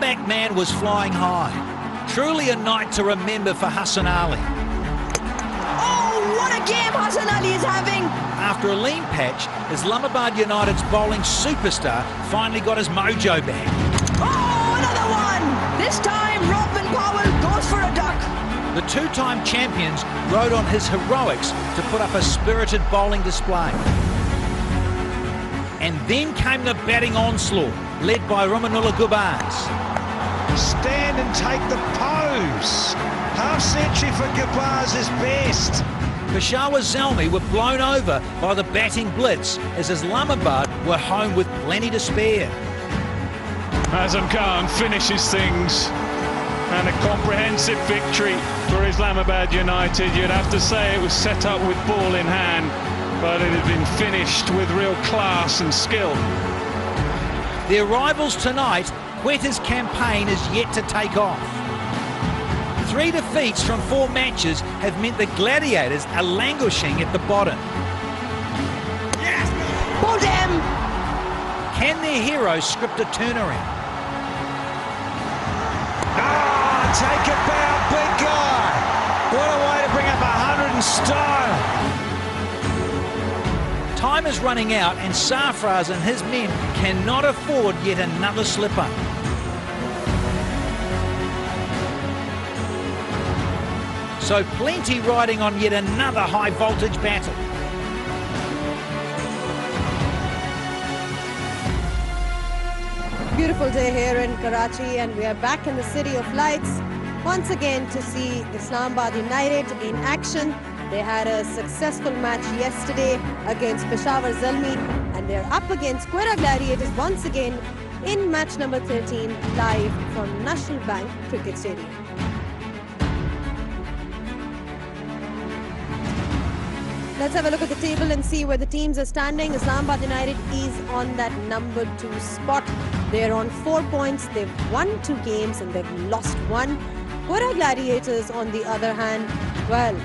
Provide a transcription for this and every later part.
comeback man was flying high. Truly a night to remember for Hassan Ali. Oh, what a game Hassan Ali is having! After a lean patch, Islamabad United's bowling superstar finally got his mojo back. Oh, another one! This time, Robin Powell goes for a duck. The two-time champions rode on his heroics to put up a spirited bowling display. And then came the batting onslaught, led by Romanullah Gurbaz. Stand and take the pose. Half century for Gurbaz is best. Peshawar Zalmi were blown over by the batting blitz as Islamabad were home with plenty to spare. Azam Khan finishes things, and a comprehensive victory for Islamabad United. You'd have to say it was set up with ball in hand, but it had been finished with real class and skill. Their rivals tonight, Quetta's campaign is yet to take off. 3 defeats from 4 matches have meant the Gladiators are languishing at the bottom. Yes! Pull them! Can their heroes script a turnaround? Ah, take a bow, big guy. What a way to bring up 100 in style. Time is running out and Sarfraz and his men cannot afford yet another slip-up. So plenty riding on yet another high-voltage battle. Beautiful day here in Karachi, and we are back in the City of Lights once again to see Islamabad United in action. They had a successful match yesterday against Peshawar Zalmi, and they're up against Quetta Gladiators once again in match number 13 live from National Bank Cricket Stadium. Let's have a look at the table and see where the teams are standing. Islamabad United is on that number 2 spot. They're on 4 points. They've won 2 games and they've lost 1. Quetta Gladiators, on the other hand, well,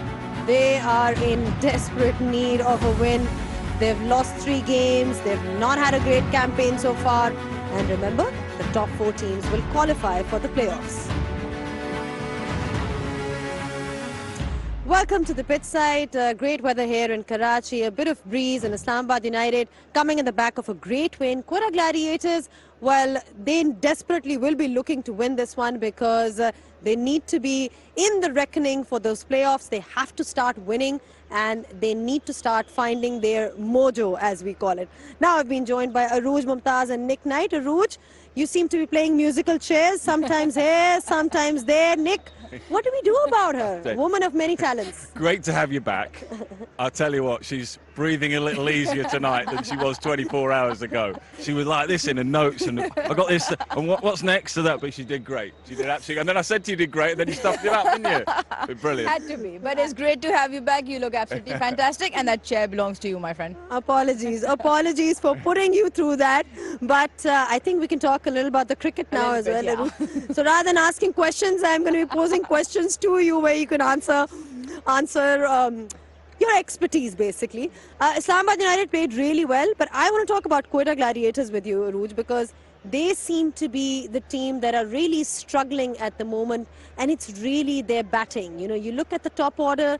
they are in desperate need of a win. They've lost 3 games. They've not had a great campaign so far. And remember, the top 4 teams will qualify for the playoffs. Welcome to the pitch side. Great weather here in Karachi. A bit of breeze, and Islamabad United coming in the back of a great win. Quetta Gladiators, well, they desperately will be looking to win this one because they need to be in the reckoning for those playoffs. They have to start winning and they need to start finding their mojo, as we call it. Now I've been joined by Arooj Mumtaz and Nick Knight. Arooj, you seem to be playing musical chairs, sometimes here, sometimes there. Nick, what do we do about her? Woman of many talents. Great to have you back. I'll tell you what, she's breathing a little easier tonight than she was 24 hours ago. She was like this in her notes, and I got this, and what's next to that? But she did great. She did absolutely. And then I said to you, did great, and then you stuffed it up, didn't you? Brilliant. Had to be. But it's great to have you back. You look absolutely fantastic, and that chair belongs to you, my friend. Apologies for putting you through that. But I think we can talk a little about the cricket now as well. Yeah. So rather than asking questions, I'm going to be posing questions to you where you can answer your expertise, basically. Islamabad United played really well, but I want to talk about Quetta Gladiators with you, Arooj, because they seem to be the team that are really struggling at the moment, and it's really their batting. You know, you look at the top order,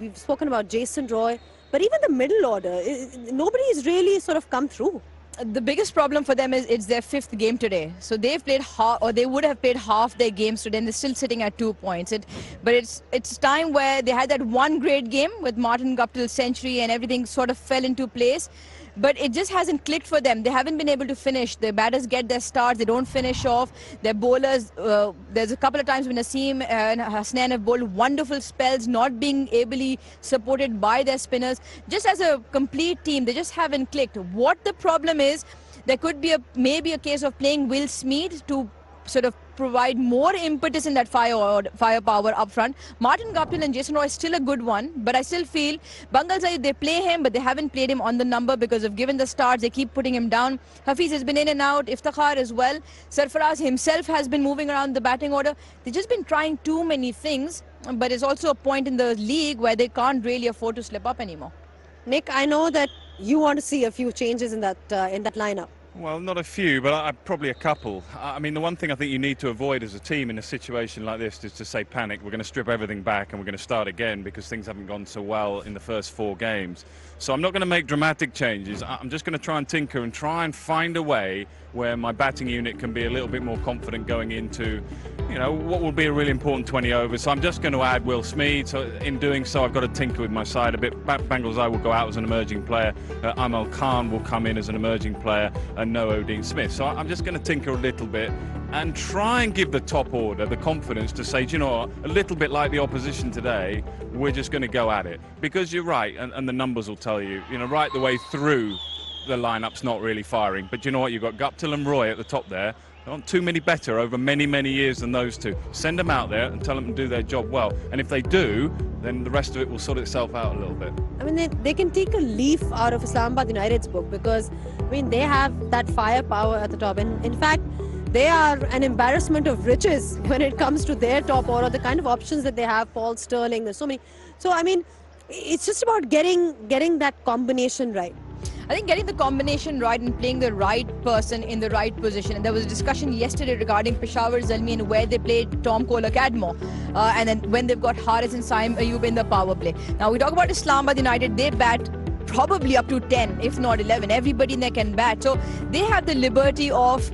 we've spoken about Jason Roy, but even the middle order, nobody's really sort of come through. The biggest problem for them is it's their 5th game today. So they've played half, or they would have played half their games today, and they're still sitting at 2 points. But it's time where they had that one great game with Martin Guptill's century and everything sort of fell into place. But it just hasn't clicked for them. They haven't been able to finish. Their batters get their starts. They don't finish off. Their bowlers, there's a couple of times when Naseem and Hasnain have bowled wonderful spells, not being ably supported by their spinners. Just as a complete team, they just haven't clicked. What the problem is, there could be maybe a case of playing Will Smeed to sort of provide more impetus in that firepower up front. Martin Guptill and Jason Roy is still a good one, but I still feel Bangal Zaid, they play him, but they haven't played him on the number because of given the starts, they keep putting him down. Hafiz has been in and out, Iftikhar as well. Sarfaraz himself has been moving around the batting order. They've just been trying too many things, but it's also a point in the league where they can't really afford to slip up anymore. Nick, I know that you want to see a few changes in that lineup. Well, not a few, but probably a couple. I mean, the one thing I think you need to avoid as a team in a situation like this is to say panic. We're going to strip everything back and we're going to start again because things haven't gone so well in the first 4 games. So I'm not going to make dramatic changes. I'm just going to try and tinker and try and find a way where my batting unit can be a little bit more confident going into, you know, what will be a really important 20 overs. So I'm just going to add Will Smeed. So in doing so, I've got to tinker with my side a bit. Bangalore will go out as an emerging player. Amal Khan will come in as an emerging player. And no O'Dean Smith. So I'm just going to tinker a little bit and try and give the top order the confidence to say, do you know what, a little bit like the opposition today, we're just going to go at it. Because you're right, and the numbers will tell you, you know, right the way through the lineup's not really firing. But you know what, you've got Guptill and Roy at the top there. There aren't too many better over many, many years than those two. Send them out there and tell them to do their job well. And if they do, then the rest of it will sort itself out a little bit. I mean, they can take a leaf out of Islamabad United's book because, I mean, they have that firepower at the top. And in fact, they are an embarrassment of riches when it comes to their top order, the kind of options that they have, Paul Sterling, there's so many. So, I mean, it's just about getting that combination right. I think getting the combination right and playing the right person in the right position. And there was a discussion yesterday regarding Peshawar Zalmi and where they played Tom Kohler Cadmore. And then when they've got Haris and Saim Ayub in the power play. Now we talk about Islamabad United, they bat probably up to 10, if not 11. Everybody in there can bat. So they have the liberty of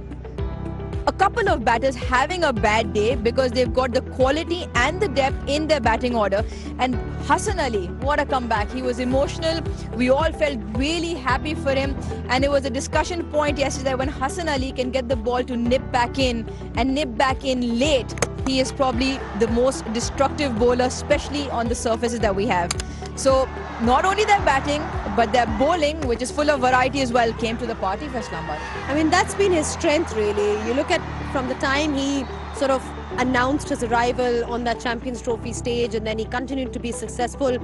a couple of batters having a bad day because they've got the quality and the depth in their batting order. And Hassan Ali, what a comeback. He was emotional. We all felt really happy for him. And it was a discussion point yesterday when Hassan Ali can get the ball to nip back in and nip back in late. He is probably the most destructive bowler, especially on the surfaces that we have. So not only their batting, but their bowling, which is full of variety as well, came to the party for Islamabad. I mean, that's been his strength, really. You look at from the time he sort of announced his arrival on that Champions Trophy stage and then he continued to be successful.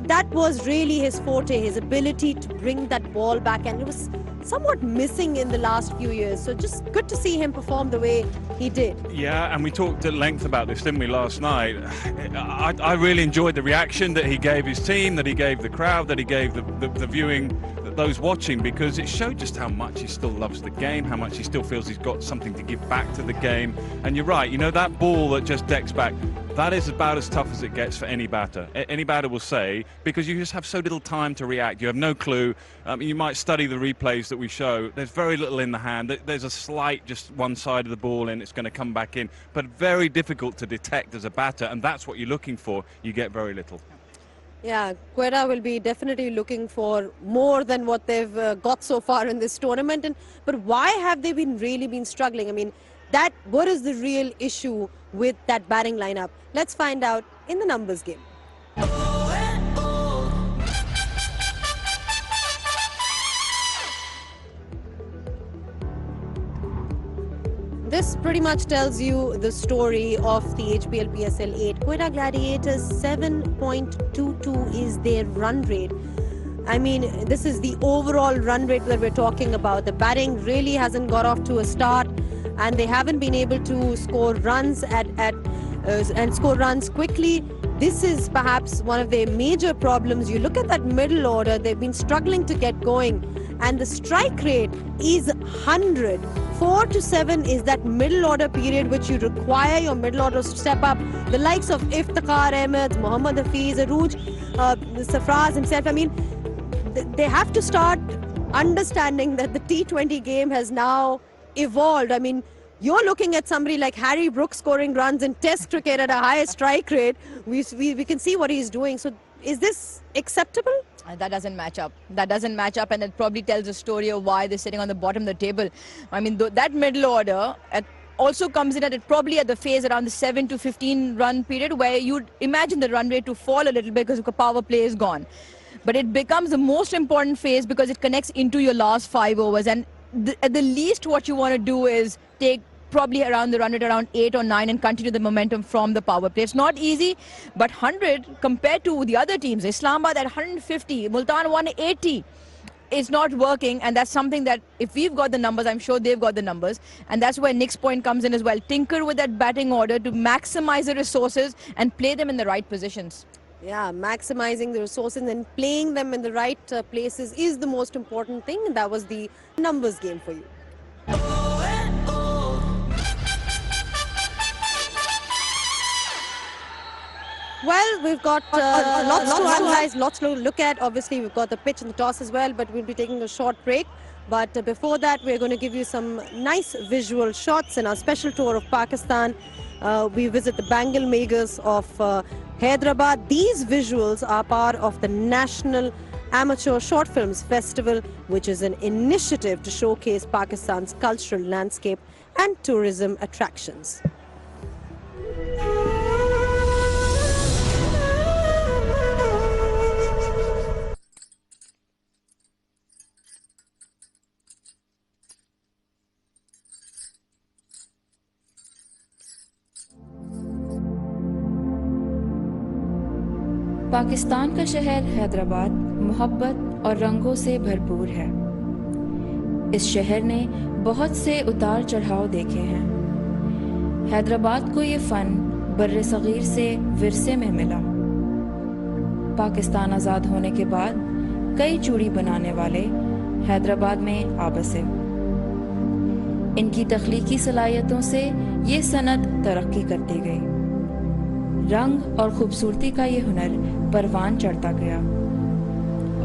That was really his forte, his ability to bring that ball back, and it was somewhat missing in the last few years. So just good to see him perform the way he did. Yeah, and we talked at length about this, didn't we, last night? I really enjoyed the reaction that he gave his team, that he gave the crowd, that he gave the viewing, those watching, because it showed just how much he still loves the game, how much he still feels he's got something to give back to the game. And you're right, you know, that ball that just decks back, that is about as tough as it gets for any batter. Any batter will say, because you just have so little time to react. You have no clue. You might study the replays that we show. There's very little in the hand. There's a slight, just one side of the ball and it's going to come back in. But very difficult to detect as a batter, and that's what you're looking for. You get very little. Yeah, Quetta will be definitely looking for more than what they've got so far in this tournament. But why have they really been struggling? I mean, what is the real issue with that batting lineup? Let's find out in the numbers game. This pretty much tells you the story of the HPL PSL 8. Quetta Gladiators 7.22 is their run rate. I mean, this is the overall run rate that we're talking about. The batting really hasn't got off to a start, and they haven't been able to score runs and score runs quickly. This is perhaps one of their major problems. You look at that middle order, they've been struggling to get going, and the strike rate is 100. 4 to 7 is that middle order period which you require your middle order to step up. The likes of Iftikhar Ahmed, Mohammad Hafiz, Arooj, Sarfraz himself. I mean, they have to start understanding that the T20 game has now evolved. I mean, you're looking at somebody like Harry Brooks scoring runs in Test cricket at a high strike rate. We can see what he's doing. So is this acceptable? That doesn't match up. That doesn't match up, and it probably tells a story of why they're sitting on the bottom of the table. I mean, that middle order also comes in probably at the phase around the 7 to 15 run period where you'd imagine the run rate to fall a little bit because the power play is gone. But it becomes the most important phase because it connects into your last 5 overs. And at the least what you want to do is take probably around the run rate around 8 or 9 and continue the momentum from the power play. It's not easy, but 100 compared to the other teams, Islamabad at 150, Multan 180, is not working, and that's something that if we've got the numbers, I'm sure they've got the numbers, and that's where Nick's point comes in as well. Tinker with that batting order to maximize the resources and play them in the right positions. Yeah, maximizing the resources and playing them in the right places is the most important thing. And that was the numbers game for you. Well, we've got lots to analyze, lots to look at. Obviously, we've got the pitch and the toss as well, but we'll be taking a short break. But before that, we're going to give you some nice visual shots in our special tour of Pakistan. We visit the Bengal Makers of Hyderabad. These visuals are part of the National Amateur Short Films Festival, which is an initiative to showcase Pakistan's cultural landscape and tourism attractions. Pakistan का शहर हैदराबाद मोहब्बत और रंगों से भरपूर है। इस शहर ने बहुत से उतार चढ़ाव देखे हैं। हैदराबाद को ये फ़न बर्र-ए-सग़ीर से विरसे में मिला। पाकिस्तान आज़ाद होने के बाद कई चूड़ी बनाने वाले हैदराबाद में आ बसे। इनकी तख्लीकी सलाहियतों से ये सनत तरक्की करती गई। रंग और खूबसूरती का ये हुनर परवान चढ़ता गया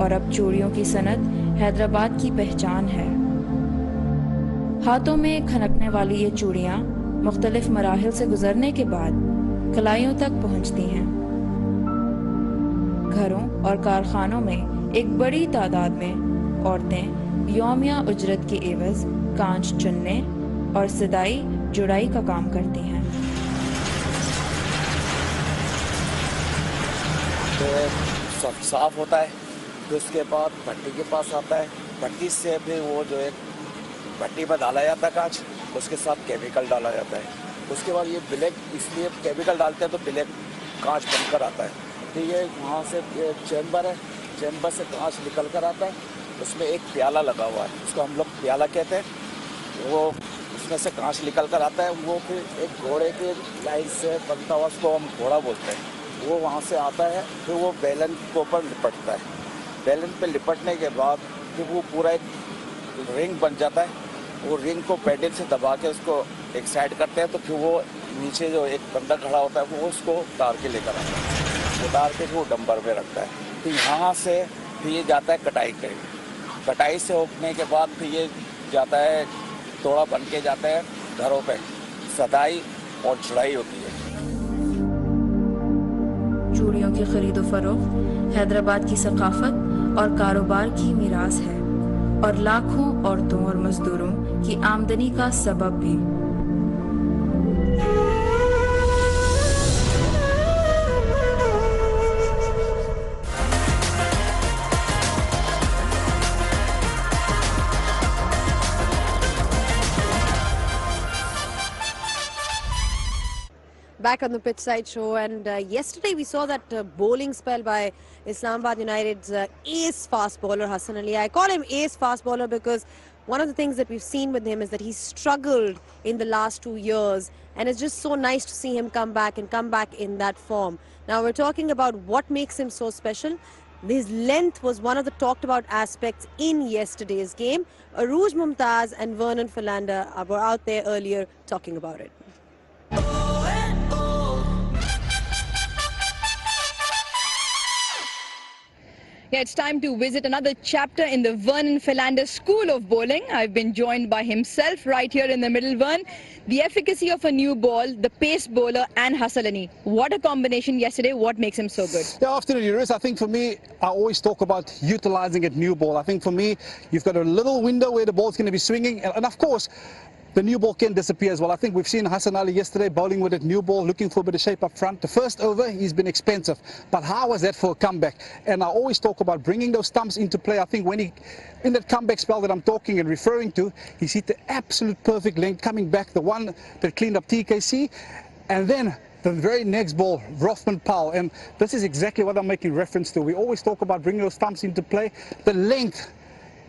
और अब चूड़ियों की सनत हैदराबाद की पहचान है। हाथों में खनकने वाली ये चूड़ियाँ मुख्तलिफ मराहिल से गुजरने के बाद कलाइयों तक पहुँचती हैं। घरों और कारखानों में एक बड़ी तादाद में औरतें यौमिया उजरत की एवज कांच चुनने और सिदाई जुड़ाई का काम करती हैं। तो साफ होता है, फिर उसके बाद भट्टी के पास आता है। भट्टी से फिर वो जो है भट्टी में डाला जाता है कांच, उसके साथ केमिकल डाला जाता है। उसके बाद ये ब्लैक, इसलिए केमिकल डालते हैं तो ब्लैक कांच बनकर आता है। तो ये वहाँ से चैम्बर है, चैम्बर से कांच निकल कर आता है। उसमें एक प्याला लगा हुआ है, उसको हम लोग प्याला कहते हैं। वो उसमें से कांच निकल कर आता है। वो फिर एक घोड़े के लाइन से बनता हुआ, उसको हम घोड़ा बोलते हैं। वो वहाँ से आता है, फिर वो बेलन के ऊपर लिपटता है। बेलन पे लिपटने के बाद फिर वो पूरा एक रिंग बन जाता है। वो रिंग को पैडल से दबा के उसको एक साइड करते हैं, तो फिर वो नीचे जो एक बंदा खड़ा होता है वो उसको उतार के लेकर आता है। उतार के वो डंबर में रखता है। फिर यहाँ से फिर ये जाता है कटाई के। कटाई से होने के बाद फिर ये जाता है, तोड़ा बन के जाता है घरों पे। सदाई और जुड़ाई होती है। चूड़ियों की खरीदो फरोख्त हैदराबाद की सकाफत और कारोबार की मीरास है और लाखों औरतों और मजदूरों की आमदनी का सबब भी। Back on the pitch side show, and yesterday we saw that bowling spell by Islamabad United's ace fast bowler Hassan Ali. I call him ace fast bowler because one of the things that we've seen with him is that he's struggled in the last 2 years, and it's just so nice to see him come back in that form. Now we're talking about what makes him so special. His length was one of the talked about aspects in yesterday's game. Arooj Mumtaz and Vernon Philander were out there earlier talking about it. Yeah, it's time to visit another chapter in the Vernon Philander School of Bowling. I've been joined by himself right here in the middle. Vern, the efficacy of a new ball, the pace bowler and Hassan Ali. What a combination yesterday. What makes him so good? Yeah, afternoon, Iris. I think for me, I always talk about utilizing a new ball. I think for me, you've got a little window where the ball's going to be swinging. And of course, the new ball can disappear as well. I think we've seen Hassan Ali yesterday bowling with a new ball, looking for a bit of shape up front. The first over, he's been expensive. But how was that for a comeback? And I always talk about bringing those stumps into play. I think when he, in that comeback spell that I'm talking and referring to, he's hit the absolute perfect length, coming back, the one that cleaned up TKC. And then the very next ball, Rothman Powell. And this is exactly what I'm making reference to. We always talk about bringing those stumps into play. The length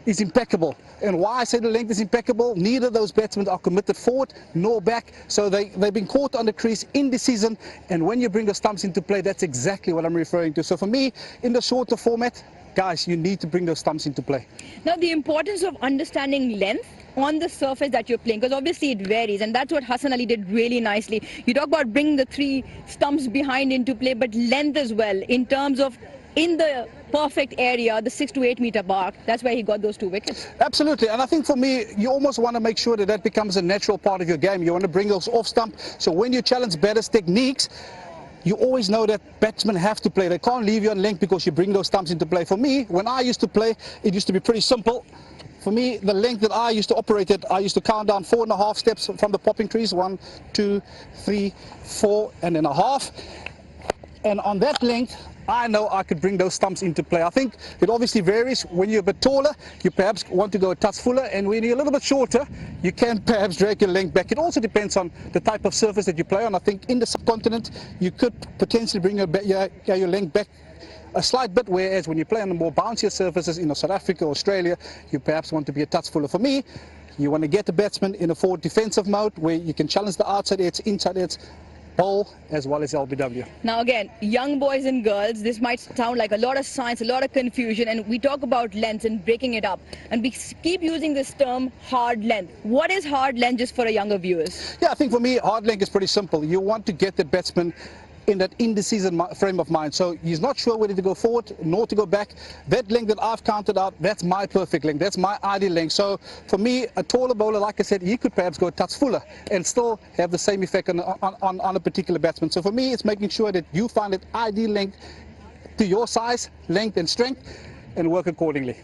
is impeccable. And why I say the length is impeccable, neither of those batsmen are committed forward nor back, so they've been caught on the crease in the season, and when you bring the stumps into play, that's exactly what I'm referring to. So for me, in the shorter format, guys, you need to bring those stumps into play. Now, the importance of understanding length on the surface that you're playing, because obviously it varies, and that's what Hassan Ali did really nicely. You talk about bringing the 3 stumps behind into play, but length as well, in terms of in the perfect area, the 6 to 8 meter mark. That's where he got those 2 wickets. Absolutely, and I think for me, you almost want to make sure that that becomes a natural part of your game. You want to bring those off stump, so when you challenge batters' techniques, you always know that batsmen have to play. They can't leave you on length because you bring those stumps into play. For me, when I used to play, it used to be pretty simple. For me, the length that I used to operate at, I used to count down 4.5 steps from the popping crease. 1, 2, 3, 4, and then a half. And on that length, I know I could bring those stumps into play. I think it obviously varies. When you're a bit taller, you perhaps want to go a touch fuller, and when you're a little bit shorter, you can perhaps drag your length back. It also depends on the type of surface that you play on. I think in the subcontinent, you could potentially bring your length back a slight bit, whereas when you play on the more bouncier surfaces in South Africa, Australia, you perhaps want to be a touch fuller. For me, you want to get the batsman in a forward defensive mode where you can challenge the outside edge, inside edge, bowl as well as LBW. Now again, young boys and girls, this might sound like a lot of science, a lot of confusion, and we talk about length and breaking it up, and we keep using this term hard length. What is hard length, just for our younger viewers? Yeah, I think for me, hard length is pretty simple. You want to get the batsman in that in-the-season frame of mind. So he's not sure whether to go forward nor to go back. That length that I've counted out, that's my perfect length. That's my ideal length. So for me, a taller bowler, like I said, he could perhaps go a touch fuller and still have the same effect on a particular batsman. So for me, it's making sure that you find that ideal length to your size, length and strength, and work accordingly.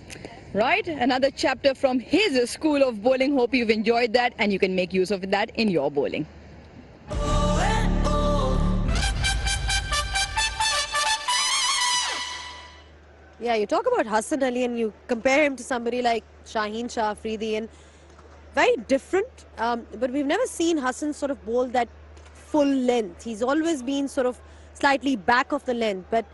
Right, another chapter from his school of bowling. Hope you've enjoyed that and you can make use of that in your bowling. Yeah, you talk about Hassan Ali and you compare him to somebody like Shaheen Shah Afridi, and very different. But we've never seen Hassan sort of bowl that full length. He's always been sort of slightly back of the length. But,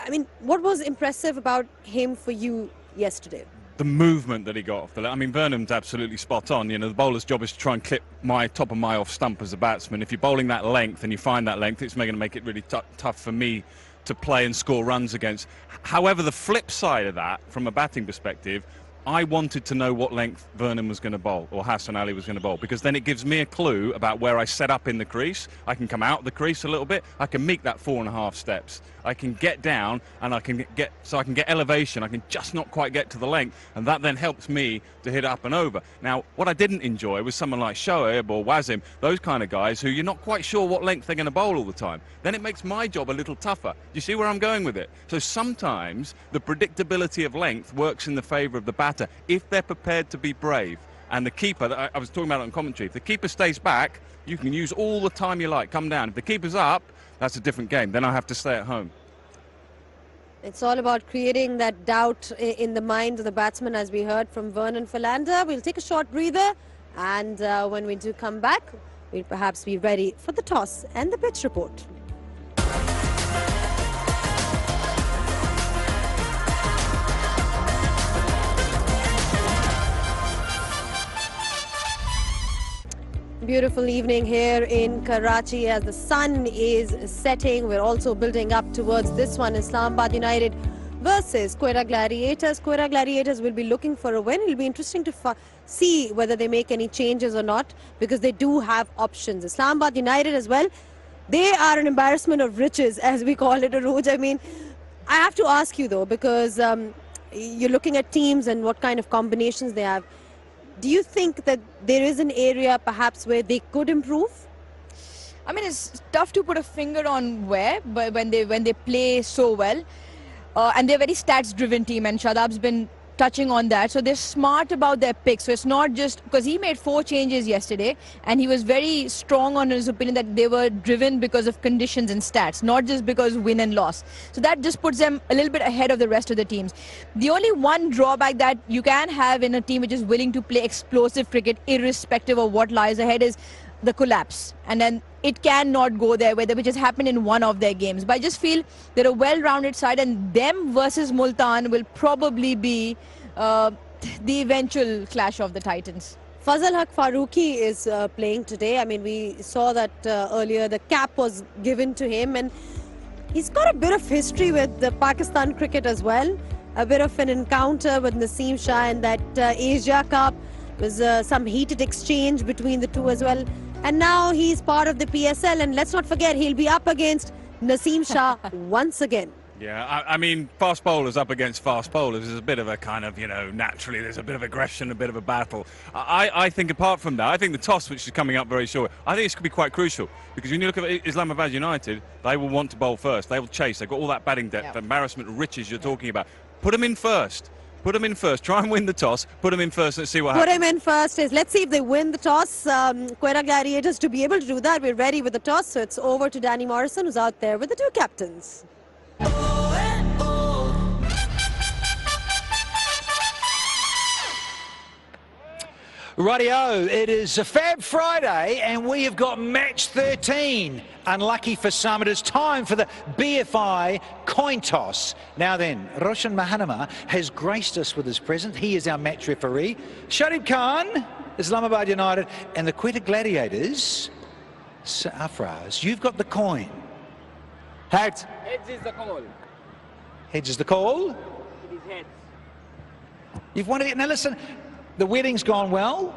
I mean, what was impressive about him for you yesterday? The movement that he got off the length. I mean, Vernon's absolutely spot on. You know, the bowler's job is to try and clip my top of my off stump as a batsman. If you're bowling that length and you find that length, it's going to make it really tough for me to play and score runs against. However, the flip side of that, from a batting perspective, I wanted to know what length Vernon was going to bowl, or Hassan Ali was going to bowl, because then it gives me a clue about where I set up in the crease. I can come out of the crease a little bit. I can make that 4.5 steps. I can get down, and I can get elevation. I can just not quite get to the length, and that then helps me to hit up and over. Now, what I didn't enjoy was someone like Shoaib or Wasim, those kind of guys who you're not quite sure what length they're going to bowl all the time. Then it makes my job a little tougher. You see where I'm going with it? So sometimes the predictability of length works in the favour of the batter if they're prepared to be brave. And the keeper, I was talking about it on commentary, if the keeper stays back, you can use all the time you like, come down. If the keeper's up, that's a different game. Then I have to stay at home. It's all about creating that doubt in the mind of the batsman, as we heard from Vernon Philander. We'll take a short breather, and when we do come back, we'll perhaps be ready for the toss and the pitch report. Beautiful evening here in Karachi as the sun is setting. We're also building up towards this one, Islamabad United versus Quetta Gladiators. Quetta Gladiators will be looking for a win. It'll be interesting to see whether they make any changes or not, because they do have options. Islamabad United as well, they are an embarrassment of riches, as we call it, Arooj. I mean, I have to ask you though, because you're looking at teams and what kind of combinations they have. Do you think that there is an area perhaps where they could improve? I mean, it's tough to put a finger on where, but when they play so well, and they're a very stats-driven team, and Shadab's been touching on that. So they're smart about their picks. So it's not just because he made 4 changes yesterday, and he was very strong on his opinion that they were driven because of conditions and stats, not just because win and loss. So that just puts them a little bit ahead of the rest of the teams. The only one drawback that you can have in a team which is willing to play explosive cricket, irrespective of what lies ahead, is the collapse. And then it cannot go their way, which has happened in one of their games. But I just feel they're a well-rounded side, and them versus Multan will probably be the eventual clash of the Titans. Fazal Haq Farooqi is playing today. I mean, we saw that earlier. The cap was given to him, and he's got a bit of history with the Pakistan cricket as well. A bit of an encounter with Naseem Shah in that Asia Cup. There was some heated exchange between the two as well. And now he's part of the PSL, and let's not forget he'll be up against Naseem Shah once again. Yeah, I mean, fast bowlers up against fast bowlers is a bit of a kind of, naturally there's a bit of aggression, a bit of a battle. I think apart from that, I think the toss, which is coming up very short, I think this could be quite crucial, because when you look at Islamabad United, they will want to bowl first. They will chase. They've got all that batting depth, embarrassment, riches you're talking about. Put them in first. Put them in first. Try and win the toss. Put them in first. Let's see what happens. Put him in first. Let's see if they win the toss. Quetta Gladiators, to be able to do that, we're ready with the toss. So it's over to Danny Morrison, who's out there with the two captains. Rightio, it is a Fab Friday and we have got match 13. Unlucky for some, it is time for the BFI coin toss. Now then, Roshan Mahanama has graced us with his presence. He is our match referee. Sharif Khan, Islamabad United, and the Quetta Gladiators. Afraz, you've got the coin. Heads. Heads is the call. Heads is the call? It is heads. You've won it. Now listen, the wedding's gone well.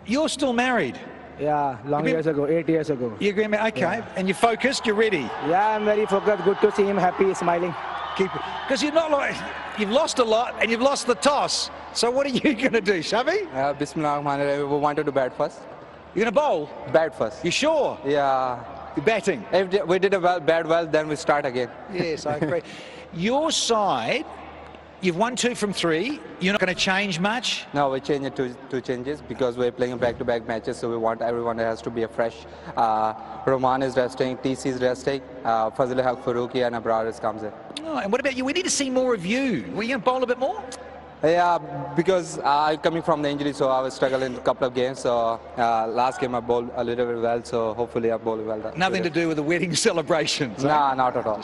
You're still married. Yeah, long years ago, 8 years ago. You agree? Okay, yeah. And you're focused, you're ready? Yeah, I'm very focused. Good to see him happy, smiling. Keep it. Because you're not like, you've lost a lot and you've lost the toss. So what are you going to do, Shavi? Bismillah, we wanted to bat first. You're going to bowl? Bat first. You sure? Yeah. You're batting? If we did a bat well, then we start again. Yes, I agree. Your side, you've won 2 from 3. You're not going to change much? No, we changed it to 2 changes because we're playing back-to-back matches, so we want everyone that has to be fresh. Roman is resting, TC is resting, Fazal Haq Farooqi and Abrar comes in. Oh, and what about you? We need to see more of you. Were you going to bowl a bit more? Yeah, because coming from the injury, so I was struggling a couple of games. So last game I bowled a little bit well, so hopefully I bowled well. Nothing to do with the wedding celebrations? Nah, not at all.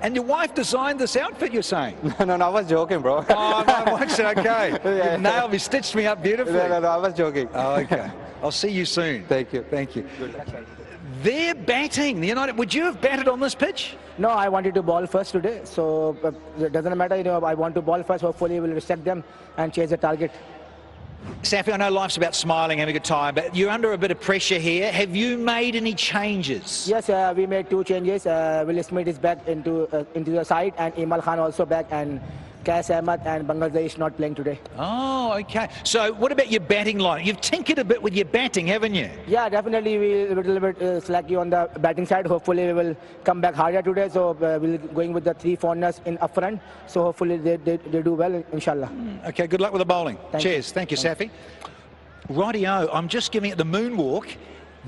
And your wife designed this outfit, you're saying? No, I was joking, bro. Oh, no, okay. Yeah. You nailed me, stitched me up beautifully. No, I was joking. Oh, okay. I'll see you soon. Thank you. Thank you. They're batting. The United. Would you have batted on this pitch? No, I wanted to bowl first today, so it doesn't matter. I want to bowl first. Hopefully, we'll respect them and chase the target. Safi, I know life's about smiling, having a good time, but you're under a bit of pressure here. Have you made any changes? Yes, we made 2 changes. Will Smith is back into the side, and Imal Khan also back, and Qais Ahmed and Bangladesh not playing today. Oh, okay. So what about your batting line? You've tinkered a bit with your batting, haven't you? Yeah, definitely. We're a little bit slacky on the batting side. Hopefully, we will come back harder today. So we're going with the 3 foreigners in up front. So hopefully, they do well, inshallah. Okay, good luck with the bowling. Cheers. You. Thank you, Safi. Rightio, I'm just giving it the moonwalk.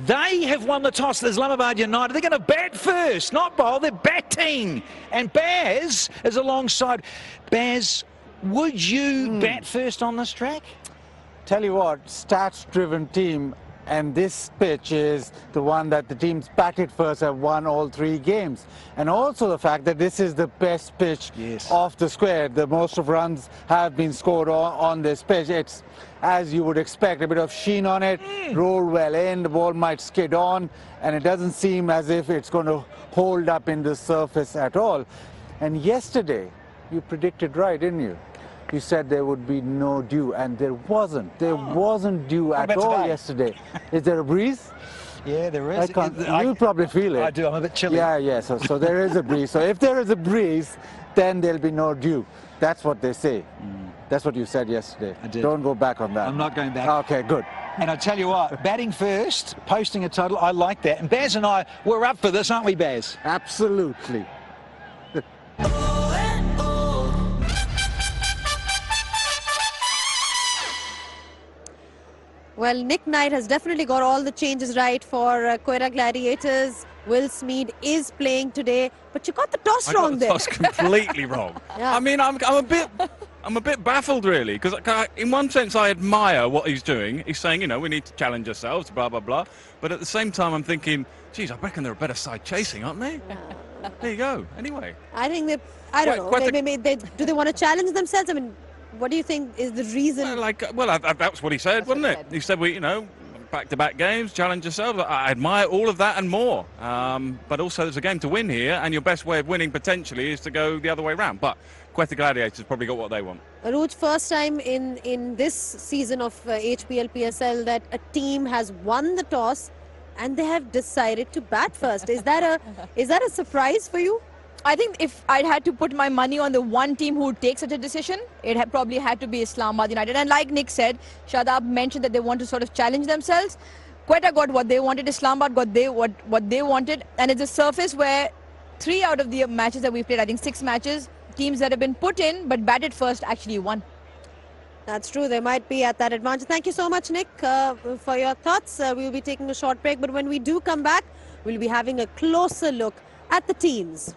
They have won the toss, Islamabad United. They're going to bat first, not bowl. They're batting. And Baz is alongside. Baz, would you bat first on this track? Tell you what, stats-driven team, and this pitch is the one that the teams batted first have won all 3 games. And also the fact that this is the best pitch off the square. The most of runs have been scored on this pitch. It's, as you would expect, a bit of sheen on it, rolled well in, the ball might skid on, and it doesn't seem as if it's going to hold up in the surface at all. And yesterday, you predicted right, didn't you? You said there would be no dew, and there wasn't. There wasn't dew at all yesterday. Is there a breeze? Yeah, there is. You'll probably feel it. I do. I'm a bit chilly. Yeah. So there is a breeze. So if there is a breeze, then there'll be no dew. That's what they say. That's what you said yesterday. I did. Don't go back on that. I'm not going back. Okay, good. And I tell you what, batting first, posting a total, I like that. And Baz and I, we're up for this, aren't we, Baz? Absolutely. Well, Nick Knight has definitely got all the changes right for Quetta Gladiators. Will Smeed is playing today, but you got the toss wrong there. I got the toss completely wrong. Yeah. I mean, I'm a bit baffled really, because in one sense I admire what he's doing. He's saying, we need to challenge ourselves, blah blah blah. But at the same time, I'm thinking, geez, I reckon they're a better side chasing, aren't they? There you go. Anyway, I think I don't know. Do they want to challenge themselves? I mean, What do you think is the reason? That's what he said, wasn't it? He said, back-to-back games, challenge yourself. I admire all of that and more. But also there's a game to win here, and your best way of winning potentially is to go the other way around. But Quetta Gladiators probably got what they want. Aruj, first time in this season of HPL PSL that a team has won the toss and they have decided to bat first. Is that a surprise for you? I think if I'd had to put my money on the one team who would take such a decision, it probably had to be Islamabad United. And like Nick said, Shadab mentioned that they want to sort of challenge themselves. Quetta got what they wanted, Islamabad got what they wanted. And it's a surface where 3 out of the matches that we've played, I think 6 matches, teams that have been put in but batted first actually won. That's true. They might be at that advantage. Thank you so much, Nick, for your thoughts. We'll be taking a short break. But when we do come back, we'll be having a closer look at the teams.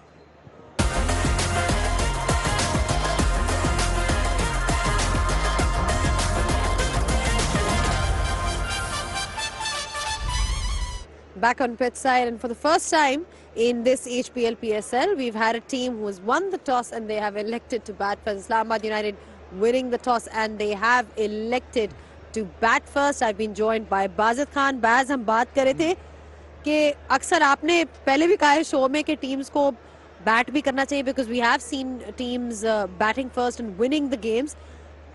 Back on pitch side, and for the first time in this HPL PSL, we've had a team who has won the toss and they have elected to bat first. Islamabad United winning the toss and they have elected to bat first. I've been joined by Bazid Khan. Baz, हम बात कर रहे थे कि अक्सर आपने पहले भी कहा है शो में कि टीम्स को बैट भी करना चाहिए because we have seen teams batting first and winning the games.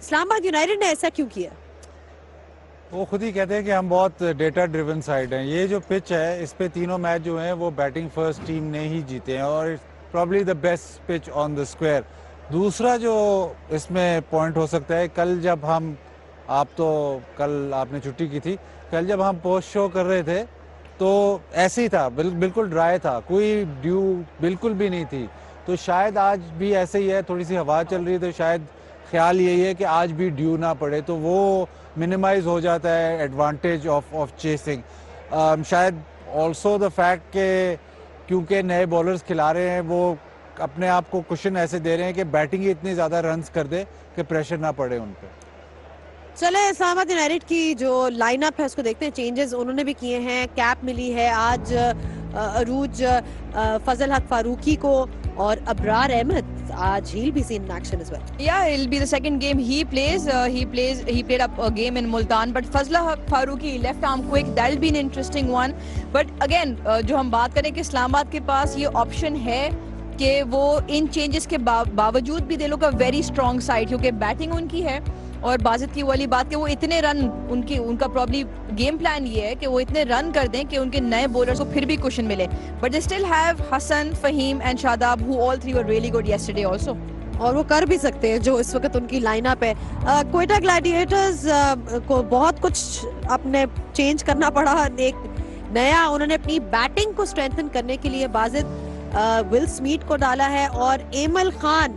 Islamabad United ने ऐसा क्यों किया? वो खुद ही कहते हैं कि हम बहुत डेटा ड्रिवन साइड हैं। ये जो पिच है इस पे तीनों मैच जो हैं वो बैटिंग फर्स्ट टीम ने ही जीते हैं और it's probably the best pitch on the square. दूसरा जो इसमें पॉइंट हो सकता है, कल जब कल आपने छुट्टी की थी, कल जब हम पोस्ट शो कर रहे थे तो ऐसे ही था, बिल्कुल ड्राई था, कोई ड्यू बिल्कुल भी नहीं थी। तो शायद आज भी ऐसे ही है, थोड़ी सी हवा चल रही है तो शायद ख्याल यही है कि आज भी ड्यू ना पड़े तो वो मिनिमाइज हो जाता है एडवांटेज ऑफ चेसिंग। शायद ऑल्सो द फैक्ट के क्योंकि नए बॉलर्स खिला रहे हैं वो अपने आप को कुशन ऐसे दे रहे हैं कि बैटिंग ही इतनी ज़्यादा रन्स कर दे कि प्रेशर ना पड़े उन पर। चले इस्लामाबाद यूनाइटेड की जो लाइनअप है उसको देखते हैं। चेंजेस उन्होंने भी किए हैं, कैप मिली है आज अरूज फजल हक फारूकी को और अबरार अहमद। आज he'll be seen in action as well. Yeah, it'll be the second game he plays. He played up a game in Multan, but Fazla Farooqi left arm quick. That'll be an interesting one. But again, जो हम बात करें कि इस्लामाबाद के पास ये option है कि वो इन चेंजेस के बावजूद भी दे लोग का वेरी स्ट्रॉन्ग साइड, क्योंकि बैटिंग उनकी है और बाजिद की वाली बात कि वो इतने रन उनका प्रॉब्ली गेम प्लान ये है कि वो इतने रन कर दें कि उनके नए बॉलर्स को फिर भी कुशन मिले। But they still have Hasan, Faheem and Shadab who all three were really good yesterday also, और वो कर भी सकते हैं जो इस वक्त उनकी लाइनअप है। क्वेटा ग्लैडिएटर्स को बहुत कुछ अपने चेंज करना पड़ा। एक नया उन्होंने अपनी बैटिंग को स्ट्रेंथन करने के लिए बाजिद विल स्मिथ को डाला है और एमल खान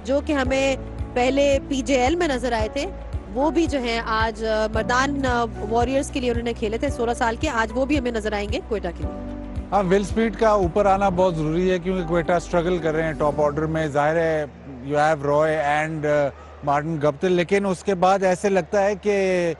जो कि हमें पहले पीजेएल में नजर आए थे, वो भी जो है आज मर्दान वॉरियर्स के लिए उन्होंने खेले थे 16 साल के, आज वो भी हमें नजर आएंगे क्वेटा के लिए। हाँ, विल स्मिथ का ऊपर आना बहुत ज़रूरी है क्योंकि क्वेटा स्ट्रगल कर रहे हैं टॉप ऑर्डर में। जाहिर है you have Roy and Martin Guptill, लेकिन उसके बाद ऐसे लगता है कि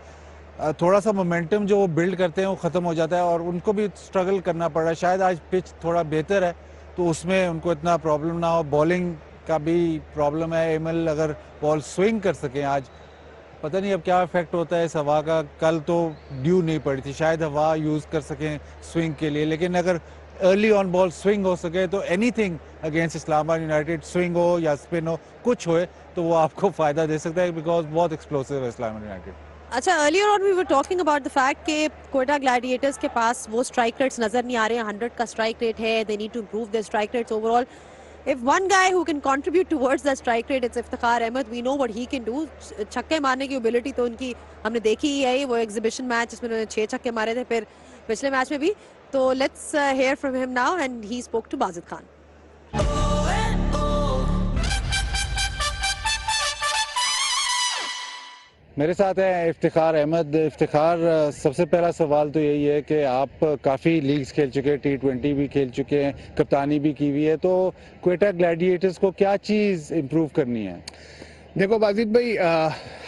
थोड़ा सा मोमेंटम जो वो बिल्ड करते हैं वो ख़त्म हो जाता है और उनको भी स्ट्रगल करना पड़ रहा है। शायद आज पिच थोड़ा बेहतर है तो उसमें उनको इतना प्रॉब्लम ना हो। बॉलिंग का भी प्रॉब्लम है, एमएल अगर बॉल स्विंग कर सकें आज, पता नहीं अब क्या इफेक्ट होता है इस हवा का। कल तो ड्यू नहीं पड़ी थी, शायद हवा यूज़ कर सकें स्विंग के लिए, लेकिन अगर अर्ली ऑन बॉल स्विंग हो सके तो anything against Islamabad United, swing हो या स्पिन हो, कुछ होए तो वो आपको फ़ायदा दे सकता है बिकॉज बहुत एक्सप्लोसिव है इस्लामाबाद यूनाइटेड। अच्छा, earlier on we were talking about the fact कि क्वेटा ग्लैडिएटर्स के पास वो स्ट्राइक रेट्स नजर नहीं आ रहे हैं। 100 का स्ट्राइक रेट है, they need to improve their strike rates overall. If one guy who can contribute towards the strike rate, it's Iftikhar Ahmed. We know what he can do. छक्के मारने की ability तो उनकी हमने देखी ही है। वो exhibition match जिसमें उन्होंने 6 छक्के मारे थे, फिर पिछले मैच में भी। तो let's hear from him now, and he spoke to Bazid Khan. मेरे साथ है इफ्तिखार अहमद। इफ्तिखार, सबसे पहला सवाल तो यही है कि आप काफ़ी लीग्स खेल चुके हैं, T20 भी खेल चुके हैं, कप्तानी भी की हुई है, तो क्वेटा ग्लैडिएटर्स को क्या चीज़ इम्प्रूव करनी है? देखो बाजिद भाई,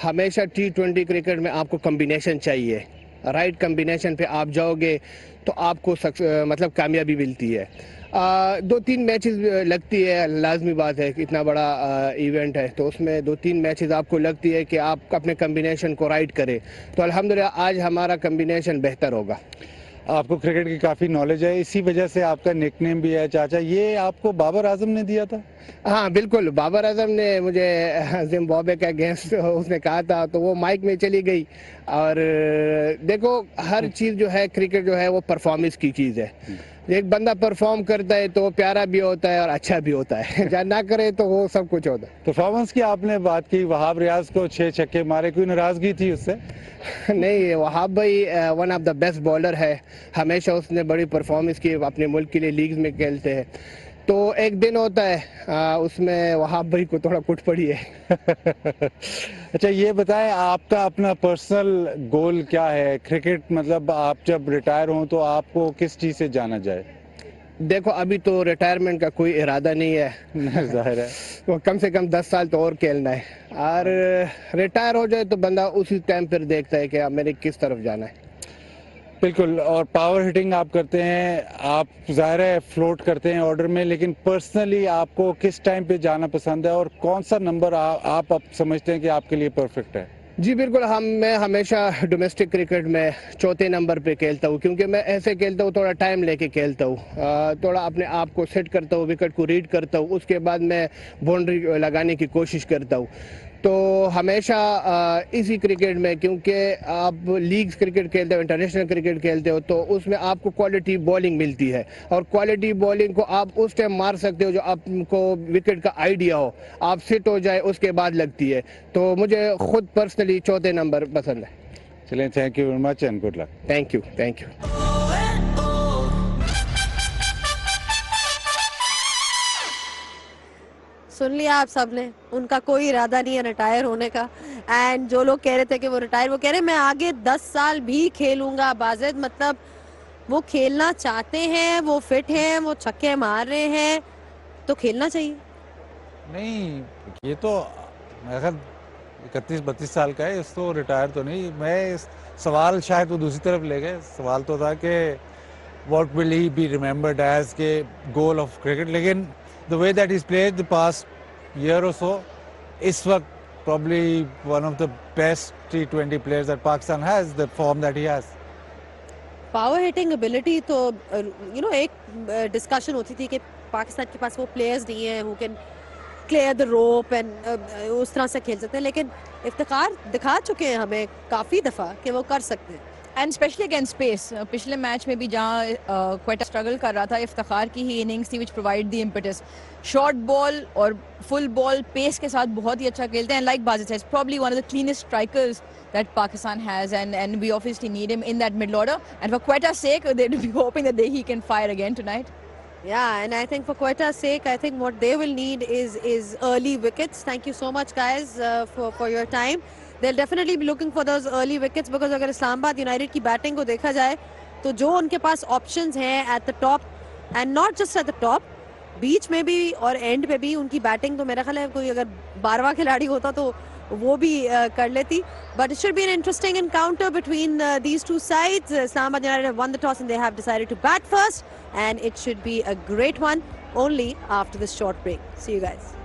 हमेशा T20 क्रिकेट में आपको कम्बिनेशन चाहिए। राइट कम्बिनेशन पे आप जाओगे तो आपको मतलब कामयाबी मिलती है। 2-3 मैचेस लगती है, लाजमी बात है, इतना बड़ा इवेंट है तो उसमें 2-3 मैचेस आपको लगती है कि आप अपने कम्बिनेशन को राइट करें, तो अल्हम्दुलिल्लाह आज हमारा कम्बिनेशन बेहतर होगा। आपको क्रिकेट की काफ़ी नॉलेज है, इसी वजह से आपका निकनेम भी है चाचा। ये आपको बाबर आजम ने दिया था? हाँ बिल्कुल, बाबर आजम ने मुझे जिम्बाब्वे का अगेंस्ट उसने कहा था तो वो माइक में चली गई। और देखो हर चीज़ जो है क्रिकेट जो है वो परफॉर्मेंस की चीज़ है। एक बंदा परफॉर्म करता है तो प्यारा भी होता है और अच्छा भी होता है, जब ना करे तो वो सब कुछ होता है। परफॉर्मेंस की आपने बात की, वहाब रियाज को 6 छक्के मारे, कोई नाराज़गी थी उससे? नहीं, वहाब भाई one of the best bowler है, हमेशा उसने बड़ी परफॉर्मेंस की, अपने मुल्क के लिए लीग्स में खेलते हैं। तो एक दिन होता है उसमें वहाब भाई को थोड़ा कुट पड़ी है। अच्छा ये बताएं, आपका अपना पर्सनल गोल क्या है क्रिकेट, मतलब आप जब रिटायर हों तो आपको किस चीज़ से जाना जाए? देखो अभी तो रिटायरमेंट का कोई इरादा नहीं है, जाहिर है वो कम से कम 10 साल तो और खेलना है, और रिटायर हो जाए तो बंदा उसी टाइम पर देखता है कि अब मैंने किस तरफ जाना है। बिल्कुल। और पावर हिटिंग आप करते हैं, आप ज़ाहिर है फ्लोट करते हैं ऑर्डर में, लेकिन पर्सनली आपको किस टाइम पे जाना पसंद है और कौन सा नंबर आप समझते हैं कि आपके लिए परफेक्ट है? जी बिल्कुल, मैं हमेशा डोमेस्टिक क्रिकेट में चौथे नंबर पे खेलता हूँ, क्योंकि मैं ऐसे खेलता हूँ थोड़ा टाइम लेके खेलता हूँ, थोड़ा अपने आप को सेट करता हूँ, विकेट को रीड करता हूँ, उसके बाद मैं बाउंड्री लगाने की कोशिश करता हूँ। तो हमेशा इसी क्रिकेट में, क्योंकि आप लीग्स क्रिकेट खेलते हो, इंटरनेशनल क्रिकेट खेलते हो, तो उसमें आपको क्वालिटी बॉलिंग मिलती है, और क्वालिटी बॉलिंग को आप उस टाइम मार सकते हो जो आपको विकेट का आइडिया हो, आप फिट हो जाए उसके बाद लगती है। तो मुझे खुद पर्सनली चौथे नंबर पसंद है। चलें, thank you very much and good luck. Thank you, thank you. सुन लिया आप सबने, उनका कोई इरादा नहीं है रिटायर होने का। एंड जो लोग कह रहे थे कि वो रिटायर, वो कह रहे हैं मैं आगे 10 साल भी खेलूंगा बाजिद, मतलब वो खेलना चाहते हैं, वो फिट हैं, वो छक्के मार रहे हैं, तो खेलना चाहिए। नहीं, ये तो अगर 31-32 साल का है, इसको रिटायर तो नहीं। मैं सवाल शायद वो दूसरी तरफ ले गए, सवाल तो था कि what will he be remembered as के गोल ऑफ क्रिकेट, लेकिन the way that he's played the past year or so, इस वक्त probably one of the best T20 players that Pakistan has, the form that he has. Power hitting ability तो एक discussion होती थी कि पाकिस्तान के पास वो प्लेयर्स नहीं है who can clear the rope and उस तरह से खेल सकते हैं, लेकिन इफ्तिखार दिखा चुके हैं हमें काफ़ी दफ़ा कि वो कर सकते हैं, एंड स्पेशली अगेंस्ट पेस। पिछले मैच में भी जहाँ क्वेटा स्ट्रगल कर रहा था, इफ्तिखार की ही इनिंग्स थी which provide the impetus. Short ball और फुल बॉल पेस के साथ बहुत ही अच्छा खेलते हैं, like Wajid says, probably one of the cleanest strikers that Pakistan has, and we obviously need him in that middle order, and for Quetta's sake they'd be hoping that he can fire again tonight. Yeah, and I think for Quetta's sake, I think what they will need is early wickets. Thank you so much guys for your time. They'll definitely be looking for those early wickets, because अगर Islamabad United की batting को देखा जाए तो जो उनके पास options हैं at the top, and not just at the top, बीच में भी और एंड पे भी उनकी बैटिंग तो मेरा ख्याल है कोई अगर 12वां खिलाड़ी होता तो वो भी कर लेती। But it should be an interesting encounter between these two sides. Islamabad United have won the toss and they have decided to bat first, and it should be a great one only after this short break. See you guys.